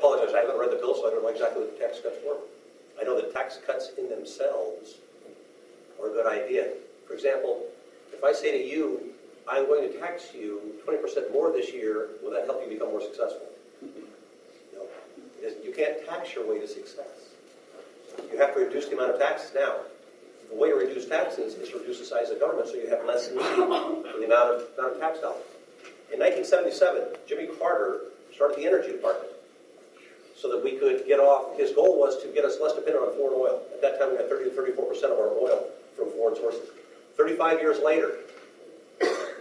apologize. I haven't read the bill, so I don't know exactly what the tax cuts were. I know that tax cuts in themselves are a good idea. For example, if I say to you, I'm going to tax you 20% more this year, will that help you become more successful? No. You can't tax your way to success. You have to reduce the amount of taxes now. The way to reduce taxes is to reduce the size of government so you have less need for the amount of tax dollars. In 1977, Jimmy Carter started the Energy Department so that we could get off. His goal was to get us less dependent on foreign oil. At that time, we had 30 to 34% of our oil from foreign sources. 35 years later,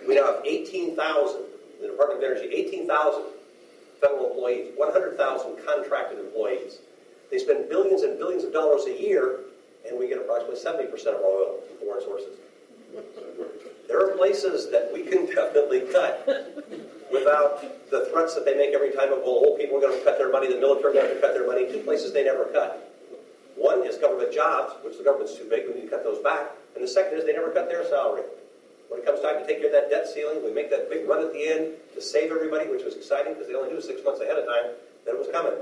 we now have 18,000, in the Department of Energy, 18,000 federal employees, 100,000 contracted employees. They spend billions and billions of dollars a year, and we get approximately 70% of our oil from foreign sources. There are places that we can definitely cut without the threats that they make every time of, well, old people are going to cut their money, the military are going to cut their money. Two places they never cut. One is government jobs, which the government's too big, we need to cut those back. And the second is they never cut their salary. When it comes time to take care of that debt ceiling, we make that big run at the end to save everybody, which was exciting because they only knew 6 months ahead of time that it was coming.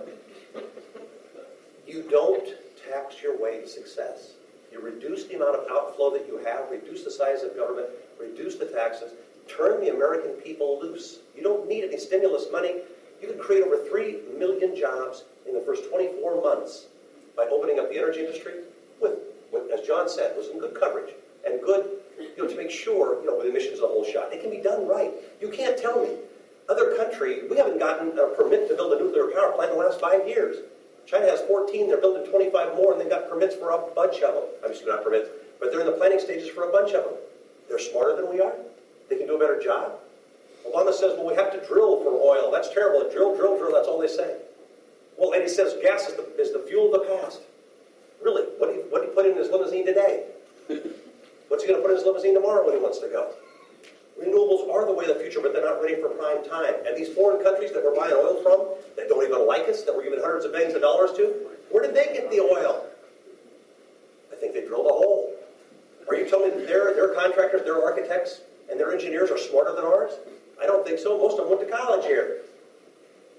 You don't tax your way to success. You reduce the amount of outflow that you have, reduce the size of government, reduce the taxes, turn the American people loose. You don't need any stimulus money. You can create over 3 million jobs in the first 24 months by opening up the energy industry with as John said, with some good coverage and good, to make sure, with emissions the whole shot. It can be done right. You can't tell me. Other country, we haven't gotten a permit to build a nuclear power plant in the last 5 years. China has 14, they're building 25 more, and they've got permits for a bunch of them. Obviously not permits, but they're in the planning stages for a bunch of them. They're smarter than we are. They can do a better job. Obama says, well, we have to drill for oil. That's terrible. Drill, drill, drill, that's all they say. Well, and he says gas is the fuel of the past. Really, what did he put in his limousine today? What's he going to put in his limousine tomorrow when he wants to go? Renewables are the way of the future, but they're not ready for prime time. And these foreign countries that we're buying oil from, that don't even like us, that we're giving hundreds of millions of dollars to, where did they get the oil? I think they drilled a hole. Are you telling me that their contractors, their architects, and their engineers are smarter than ours? I don't think so. Most of them went to college here.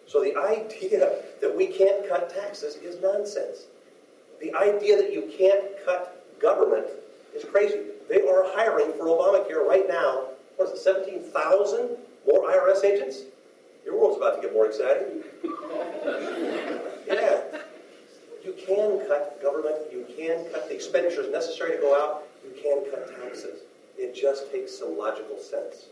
So the idea that we can't cut taxes is nonsense. The idea that you can't cut government is crazy. They are hiring for Obamacare right now. What is it, 17,000 more IRS agents? Your world's about to get more exciting. Yeah. You can cut government. You can cut the expenditures necessary to go out. You can cut taxes. It just takes some logical sense.